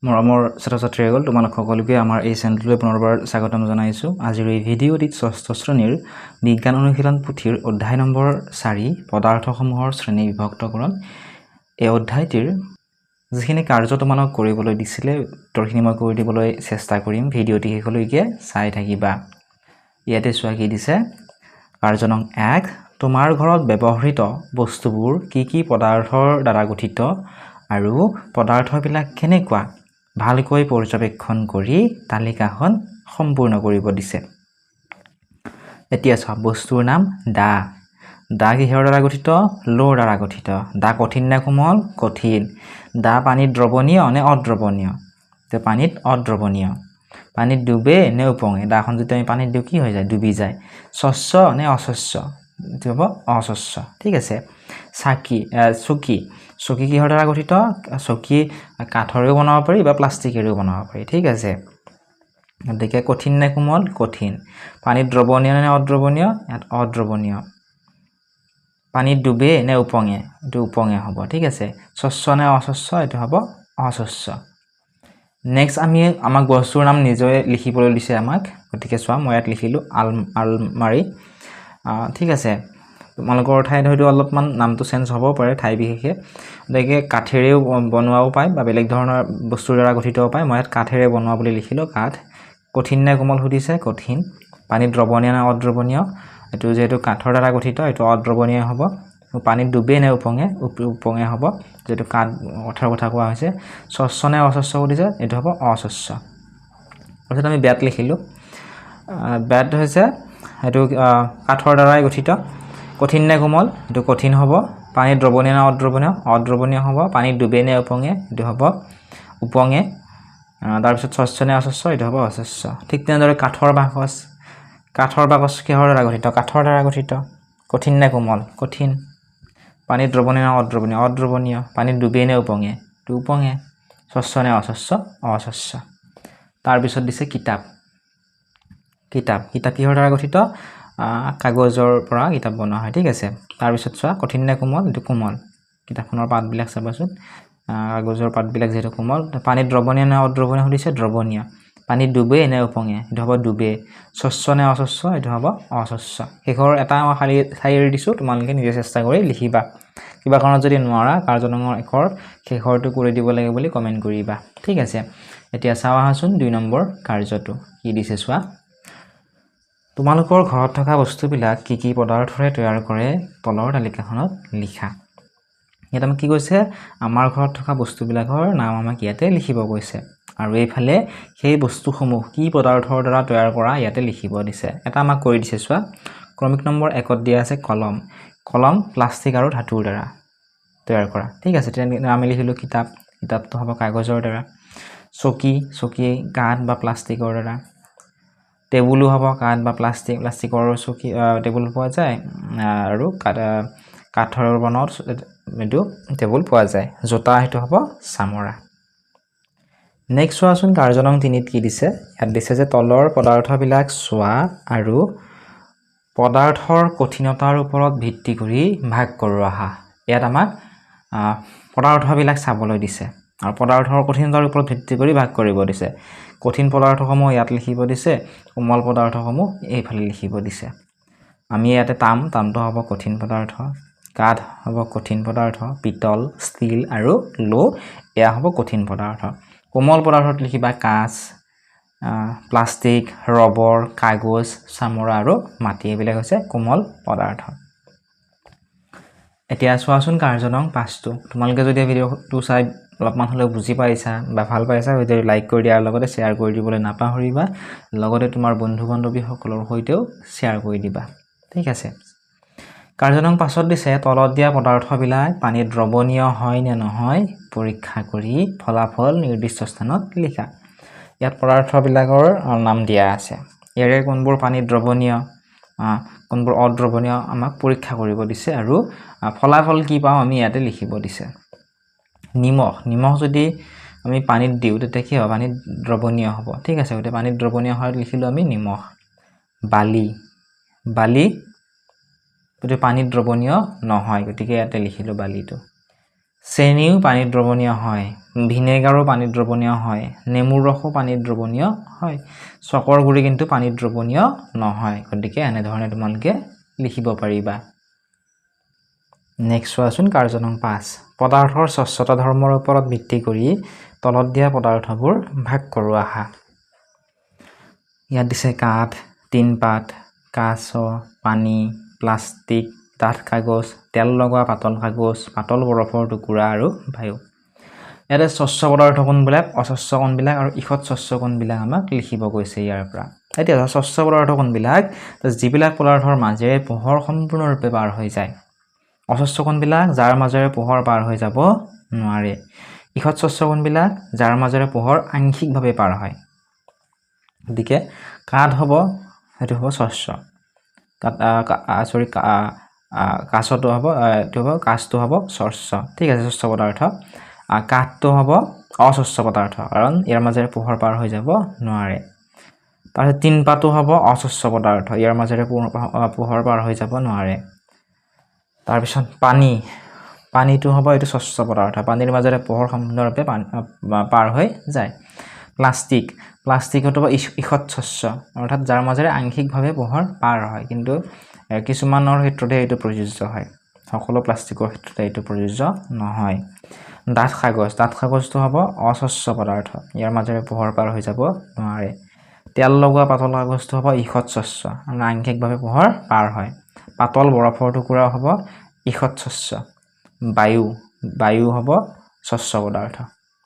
মৰমৰ ছাত্ৰ-ছাত্ৰীসকল তোমালোক সকলোকে আমাৰ এই চেনেলটোলৈ পুনৰবাৰ স্বাগতম জনাইছোঁ। আজিৰ এই ভিডিঅ'টিত ষষ্ঠ শ্ৰেণীৰ বিজ্ঞান অনুশীলন পুথিৰ অধ্যায় নম্বৰ 4 পদাৰ্থসমূহৰ শ্ৰেণী বিভক্তকৰণ এই অধ্যায়টিৰ যিখিনি কাৰ্য তোমালোক কৰিবলৈ দিছিলে উত্তৰখিনি মই কৰি দিবলৈ চেষ্টা কৰিম। ভিডিঅ'টি শেষলৈকে চাই থাকিবা। ইয়াতে চোৱা কি দিছে। কাৰ্য নং 1 তোমাৰ ঘৰত ব্যৱহৃত বস্তুবোৰ কি কি পদাৰ্থৰ দ্বাৰা গঠিত আৰু পদাৰ্থবিলাক কেনেকুৱা ভালকৈ পৰ্যবেক্ষণ কৰি তালিকাখন সম্পূৰ্ণ কৰিব দিছে। এতিয়া চোৱা বস্তুৰ নাম দা। দা কিহৰ দ্বাৰা গঠিত? লোৰ দ্বাৰা গঠিত। দা কঠিন নে কোমল? কঠিন। দা পানীত দ্ৰৱণীয় নে অদ্ৰৱণীয়? তে পানীত অদ্ৰৱণীয়। পানীত ডুবে নে উপঙে? দাখন যদি আমি পানীত দিওঁ কি হৈ যায়? ডুবি যায়। স্বচ্ছ নে অস্বচ্ছ? এইটো হ'ব অস্বচ্ছ। ঠিক আছে। চকী। চকী কিহৰ দ্বাৰা গঠিত? চকী কাঠৰেও বনাব পাৰি বা প্লাষ্টিকেৰেও বনাব পাৰি। ঠিক আছে। গতিকে কঠিন নে কোমল? কঠিন। পানীত দ্ৰৱণীয় নে অদ্ৰৱণীয়? ইয়াত অদ্ৰৱণীয়। পানীত ডুবে নে উপঙে? এইটো উপঙে হ'ব। ঠিক আছে। স্বচ্ছ নে অস্বচ্ছ? এইটো হ'ব অস্বচ্ছ। নেক্সট আমাক বস্তুৰ নাম নিজে লিখিবলৈ দিছে আমাক। গতিকে চোৱা মই ইয়াত লিখিলোঁ আলমাৰি। ঠিক আছে। তোমালোকৰ ঠাইত হয়তো অলপমান নামটো চেঞ্জ হ'ব পাৰে ঠাই বিশেষে। গতিকে কাঠেৰেও বনোৱাও পায় বা বেলেগ ধৰণৰ বস্তুৰ দ্বাৰা গঠিত পায়। মই ইয়াত কাঠেৰে বনোৱা বুলি লিখিলোঁ। কাঠ। কঠিন নে কোমল সুধিছে? কঠিন। পানীত দ্ৰৱণীয় নে অদ্ৰৱণীয়? এইটো যিহেতু কাঠৰ দ্বাৰা গঠিত এইটো অদ্ৰৱণীয় হ'ব। পানীত ডুবে নে উপঙে? উপঙে হ'ব যিহেতু কাঠৰ কথা কোৱা হৈছে। স্বচ্ছ নে অস্বচ্ছ সুধিছে? এইটো হ'ব অস্বচ্ছ। তাৰপিছত আমি বেত লিখিলোঁ। বেত হৈছে এইটো কাঠৰ দ্বাৰাই গঠিত। কঠিন নে কোমল? এইটো কঠিন হ'ব। পানীত দ্ৰৱণীয় নে অদ্ৰৱণীয়? অদ্ৰৱণীয় হ'ব। পানীত ডুবে নে উপঙে? এইটো হ'ব উপঙে। তাৰপিছত স্বচ্ছ নে অস্বচ্ছ? এইটো হ'ব অস্বচ্ছ। ঠিক তেনেদৰে কাঠৰ বাকচ। কাঠৰ বাকচ কিহৰ দ্বাৰা গঠিত? কাঠৰ দ্বাৰা গঠিত। কঠিন নে কোমল? কঠিন। পানীত দ্ৰৱণীয় নে অদ্ৰৱণীয়? অদ্ৰৱণীয়। পানীত ডুবে নে উপঙে? এইটো উপঙে। স্বচ্ছ নে অস্বচ্ছ? অস্বচ্ছ। তাৰপিছত দিছে কিতাপ। কিতাপ কিহৰ দ্বাৰা গঠিত? কাগজৰ পৰা কিতাপ বনোৱা হয়। ঠিক আছে। তাৰপিছত চোৱা কঠিন নে কোমল? এইটো কোমল। কিতাপখনৰ পাতবিলাক চাবাচোন। কাগজৰ পাতবিলাক যিহেতু কোমল। পানীত দ্ৰৱণীয় নে অদ্ৰৱণীয় সুধিছে? দ্ৰৱণীয়। পানীত ডুবে নে উপঙে? এইটো হ'ব ডুবে। স্বচ্ছ নে অস্বচ্ছ? এইটো হ'ব অস্বচ্ছ। শেষৰ এটা মই খালী ঠাই এৰি দিছোঁ। তোমালোকে নিজে চেষ্টা কৰি লিখিবা। কিবা কাৰণত যদি নোৱাৰা কাৰ্য নং 1 শেষৰটো কৰি দিব লাগে বুলি কমেণ্ট কৰিবা। ঠিক আছে। এতিয়া চাওঁ আহাচোন 2 নম্বৰ কাৰ্যটো কি দিছে চোৱা। তোমালোকৰ ঘৰত থকা বস্তুবিলাক কি কি পদাৰ্থৰে তৈয়াৰ কৰে তলৰ তালিকাখনত লিখা। ইয়াত আমাক কি কৈছে? আমাৰ ঘৰত থকা বস্তুবিলাকৰ নাম আমাক ইয়াতে লিখিব কৈছে। আৰু এইফালে সেই বস্তুসমূহ কি পদাৰ্থৰ দ্বাৰা তৈয়াৰ কৰা ইয়াতে লিখিব দিছে। এটা আমাক কৰি দিছে চোৱা। ক্ৰমিক নম্বৰ 1 দিয়া আছে কলম। কলম প্লাষ্টিক আৰু ধাতুৰ দ্বাৰা তৈয়াৰ কৰা। ঠিক আছে। তেনেকৈ আমি লিখিলোঁ কিতাপ। কিতাপটো হ'ব কাগজৰ দ্বাৰা। চকী কাঠ বা প্লাষ্টিকৰ দ্বাৰা। টেবুলো হ'ব কাঠ বা প্লাষ্টিকৰ চকী টেবুল পোৱা যায় আৰু কাঠৰ বনত এইটো টেবুল পোৱা যায়। জোতা সেইটো হ'ব চামৰা। নেক্সট চোৱাচোন কাৰ্য নং 3 কি দিছে। ইয়াত দিছে যে তলৰ পদাৰ্থবিলাক চোৱা আৰু পদাৰ্থৰ কঠিনতাৰ ওপৰত ভিত্তি কৰি ভাগ কৰোৱা আহা। ইয়াত আমাক পদাৰ্থবিলাক চাবলৈ দিছে আৰু পদাৰ্থৰ কঠিনতাৰ ওপৰত ভিত্তি কৰি ভাগ কৰিব দিছে। কঠিন পদাৰ্থসমূহ ইয়াত লিখিব দিছে। কোমল পদাৰ্থসমূহ এইফালে লিখিব দিছে। আমি ইয়াতে তামটো হ'ব কঠিন পদাৰ্থ। কাঠ হ'ব কঠিন পদাৰ্থ। পিতল, ষ্টীল আৰু লো এয়া হ'ব কঠিন পদাৰ্থ। কোমল পদাৰ্থত লিখিবা কাঁচ, প্লাষ্টিক, ৰবৰ, কাগজ, চামৰা আৰু মাটি। এইবিলাক হৈছে কোমল পদাৰ্থ। এতিয়া চোৱাচোন কাৰ্য নং 5। তোমালোকে যদি ভিডিঅ'টো চাই অলপমান হ'লেও বুজি পাইছা বা ভাল পাইছা ভিডিঅ'টো লাইক কৰি দিয়াৰ লগতে শ্বেয়াৰ কৰি দিবলৈ নাপাহৰিবা। লগতে তোমাৰ বন্ধু বান্ধৱীসকলৰ সৈতেও শ্বেয়াৰ কৰি দিবা। ঠিক আছে। কাৰ্য নং 5 দিছে তলত দিয়া পদাৰ্থবিলাক পানীত দ্ৰৱণীয় হয় নে নহয় পৰীক্ষা কৰি ফলাফল নিৰ্দিষ্ট স্থানত লিখা। ইয়াত পদাৰ্থবিলাকৰ নাম দিয়া আছে। ইয়াৰে কোনবোৰ পানীত দ্ৰৱণীয় কোনবোৰ অদ্ৰৱণীয় আমাক পৰীক্ষা কৰিব দিছে আৰু ফলাফল কি পাওঁ আমি ইয়াতে লিখিব দিছে। নিমখ যদি আমি পানীত দিওঁ তেতিয়া কি হ'ব? পানীত দ্ৰৱণীয় হ'ব। ঠিক আছে। গতিকে পানীত দ্ৰৱণীয় হয় লিখিলোঁ আমি নিমখ। বালি গতিকে পানীত দ্ৰৱণীয় নহয়। গতিকে ইয়াতে লিখিলোঁ বালিটো। চেনিও পানীত দ্ৰৱণীয় হয়, ভিনেগাৰো পানীত দ্ৰৱণীয় হয়, নেমুৰ ৰসো পানীত দ্ৰৱণীয় হয়, চকৰ গুড়ি কিন্তু পানীত দ্ৰৱণীয় নহয়। গতিকে এনেধৰণে তোমালোকে লিখিব পাৰিবা। নেক্সট চোৱাচোন কাৰ্য নং 5 পদাৰ্থৰ স্বচ্ছতা ধৰ্মৰ ওপৰত ভিত্তি কৰি তলত দিয়া পদাৰ্থবোৰ ভাগ কৰোৱা আহা। ইয়াত দিছে কাঠ, টিনপাত, কাঁচ, পানী, প্লাষ্টিক, ডাঠ কাগজ, তেল লগোৱা পাতল কাগজ, পাতল বৰফৰ টুকুৰা আৰু বায়ু। ইয়াতে স্বচ্ছ পদাৰ্থ কোনবিলাক, অস্বচ্ছ কোনবিলাক আৰু ইষৎ স্বচ্ছ কোনবিলাক আমাক লিখিব কৈছে ইয়াৰ পৰা। এতিয়া স্বচ্ছ পদাৰ্থ কোনবিলাক, যিবিলাক পদাৰ্থৰ মাজেৰে পোহৰ সম্পূৰ্ণৰূপে পাৰ হৈ যায়। অস্বচ্ছ কোনবিলাক, যাৰ মাজেৰে পোহৰ পাৰ হৈ যাব নোৱাৰে। ইষৎ স্বচ্ছ কোনবিলাক, যাৰ মাজেৰে পোহৰ আংশিকভাৱে পাৰ হয়। গতিকে কাঠ হ'ব, সেইটো হ'ব স্বচ্ছ, কাঁচটো হ'ব, এইটো হ'ব কাঁচটো হ'ব স্বচ্ছ, ঠিক আছে, স্বচ্ছ পদাৰ্থ। কাঠটো হ'ব অস্বচ্ছ পদাৰ্থ, কাৰণ ইয়াৰ মাজেৰে পোহৰ পাৰ হৈ যাব নোৱাৰে। তাৰপিছত টিনপাতো হ'ব অস্বচ্ছ পদাৰ্থ, ইয়াৰ মাজেৰে পোহৰ পাৰ হৈ যাব নোৱাৰে। তাৰপিছত পানীটো হ'ব এইটো স্বচ্ছ পদাৰ্থ, পানীৰ মাজেৰে পোহৰ সম্পূৰ্ণৰূপে পাৰ হৈ যায়। প্লাষ্টিকটো হ'ব ইষৎ স্বচ্ছ, অৰ্থাৎ যাৰ মাজেৰে আংশিকভাৱে পোহৰ পাৰ হয়, কিন্তু কিছুমানৰ ক্ষেত্ৰতে এইটো প্ৰযোজ্য হয়, সকলো প্লাষ্টিকৰ ক্ষেত্ৰতে এইটো প্ৰযোজ্য নহয়। ডাঠ কাগজটো হ'ব অস্বচ্ছ পদাৰ্থ, ইয়াৰ মাজেৰে পোহৰ পাৰ হৈ যাব নোৱাৰে। তেল লগোৱা পাতল কাগজটো হ'ব ইষৎ স্বচ্ছ, আংশিকভাৱে পোহৰ পাৰ হয়। পাতল বৰফৰ টুকুৰা হ'ব ইষৎ স্বচ্ছ। বায়ু হ'ব স্বচ্ছ পদাৰ্থ,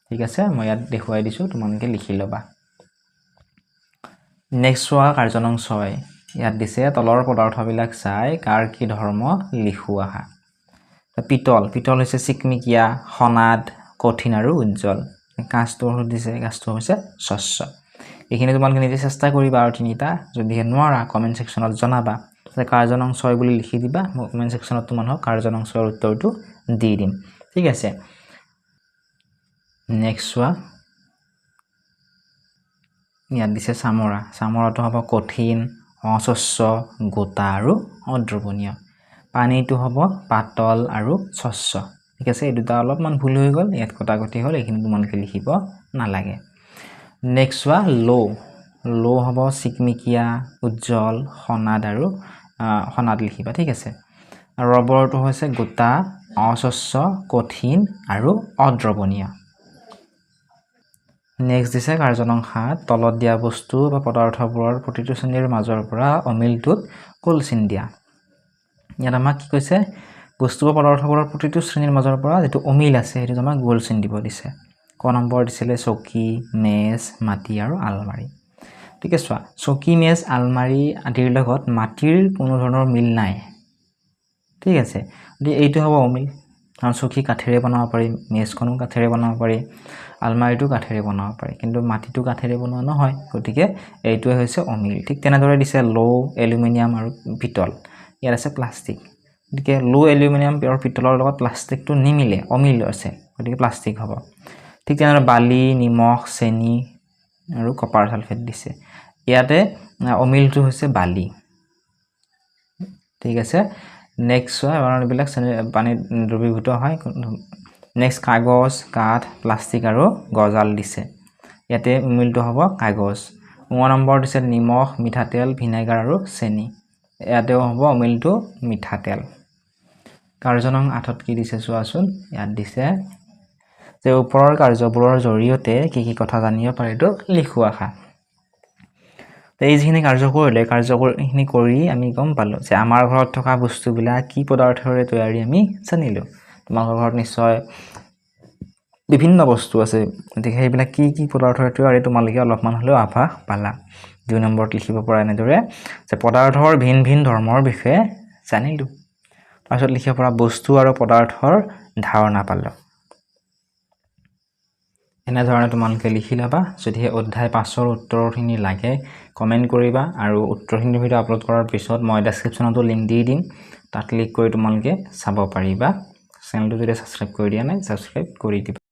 ঠিক আছে, মই ইয়াত দেখুৱাই দিছোঁ, তোমালোকে লিখি ল'বা। নেক্সট চোৱা কাৰ্য নং 6 ইয়াত দিছে তলৰ পদাৰ্থবিলাক চাই কাৰ কি ধৰ্ম লিখোৱা আহা। পিতল হৈছে চিকমিকিয়া, সনাদ, কঠিন আৰু উজ্জ্বল। কাঁচটো দিছে, কাঁচটো হৈছে স্বচ্ছ। এইখিনি তোমালোকে নিজে চেষ্টা কৰিবা, আৰু তিনিটা যদিহে নোৱাৰা কমেণ্ট ছেকশ্যনত জনাবা। কাৰ্য নং 6 বুলি লিখি দিবা, মই কমেণ্ট ছেকশ্যনত তোমালোকক কাৰ্য নং 6ৰ উত্তৰটো দি দিম, ঠিক আছে। নেক্সট চোৱা, ইয়াত দিছে চামৰাটো হ'ব কঠিন, অস্বচ্ছ, গোটা আৰু অদ্ৰৱণীয়। পানীটো হ'ব পাতল আৰু স্বচ্ছ, ঠিক আছে। এই দুটা অলপমান ভুল হৈ গ'ল, ইয়াত কটাকটি হ'ল, এইখিনি তোমালোকে লিখিব নালাগে। নেক্সট চোৱা ল' হ'ব চিকমিকিয়া, উজ্জ্বল, সনাদ লিখিবা, ঠিক আছে। ৰবৰটো হৈছে গোটা, অস্বচ্ছ, কঠিন আৰু অদ্ৰৱণীয়। নেক্সট দিছে কাৰ্য নং 7 তলত দিয়া বস্তু বা পদাৰ্থবোৰৰ প্ৰতিটো শ্ৰেণীৰ মাজৰ পৰা অমিলটোত গোল চিন দিয়া। ইয়াত আমাক কি কৈছে, বস্তু বা পদাৰ্থবোৰৰ প্ৰতিটো শ্ৰেণীৰ মাজৰ পৰা যিটো অমিল আছে সেইটো আমাক গোল চিন দিব দিছে। ক নম্বৰ দিছিলে চকী, মেজ, মাটি আৰু আলমাৰি। ঠিক আছে, চোৱা, চকী, মেজ, আলমাৰি আদিৰ লগত মাটিৰ কোনো ধৰণৰ মিল নাই, ঠিক আছে। গতিকে এইটো হ'ব অমিল, কাৰণ চকী কাঠেৰে বনাব পাৰি, মেজখনো কাঠেৰে বনাব পাৰি, আলমাৰিটো কাঠেৰে বনাব পাৰি, কিন্তু মাটিটো কাঠেৰে বনোৱা নহয়, গতিকে এইটোৱে হৈছে অমিল। ঠিক তেনেদৰে দিছে এলুমিনিয়াম আৰু পিতল, ইয়াত আছে প্লাষ্টিক। গতিকে এলুমিনিয়াম আৰু পিতলৰ লগত প্লাষ্টিকটো নিমিলে, অমিল আছে, গতিকে প্লাষ্টিক হ'ব। ঠিক তেনেদৰে বালি, নিমখ, চেনি আৰু কপাৰ ছালফেট দিছে, ইয়াতে অমিলটো হৈছে বালি, ঠিক আছে। নেক্সট চোৱা, এইবিলাক পানীত দ্ৰৱীভূত হয়। নেক্সট কাগজ, কাঠ, প্লাষ্টিক আৰু গজাল দিছে, ইয়াতে অমিলটো হ'ব কাগজ। 9 নম্বৰ দিছে নিমখ, মিঠাতেল, ভিনেগাৰ আৰু চেনি, ইয়াতেও হ'ব অমিলটো মিঠাতেল। কাৰ্য নং 8 কি দিছে চোৱাচোন, ইয়াত দিছে যে ওপৰৰ কাৰ্যবোৰৰ জৰিয়তে কি কি কথা জানিব পাৰি এইটো লিখোৱা আশা। এই যিখিনি কাৰ্যখিনি কৰি আমি গম পালোঁ যে আমাৰ ঘৰত থকা বস্তুবিলাক কি পদাৰ্থৰে তৈয়াৰী আমি জানিলোঁ। তোমালোকৰ ঘৰত নিশ্চয় বিভিন্ন বস্তু আছে, গতিকে সেইবিলাক কি কি পদাৰ্থৰে তৈয়াৰী তোমালোকে অলপমান হ'লেও আভাস পালা। 2 নম্বৰত লিখিব পৰা এনেদৰে যে পদাৰ্থৰ ভিন ভিন ধৰ্মৰ বিষয়ে জানিলোঁ। তাৰপিছত লিখিব পৰা বস্তু আৰু পদাৰ্থৰ ধাৰণা পালোঁ। এনেধৰণে তোমালোকে লিখি ল'বা। যদিহে অধ্যায় 5ৰ উত্তৰখিনি লাগে কমেণ্ট কৰিবা, আৰু উত্তৰখিনি ভিডিঅ' আপলোড কৰাৰ পিছত মই ডেছক্ৰিপশ্যনতো লিংক দি দিম, তাত ক্লিক কৰি তোমালোকে চাব পাৰিবা। চেনেলটো যদি ছাবস্ক্ৰাইব কৰি দিয়া নাই ছাবস্ক্ৰাইব কৰি দিবা।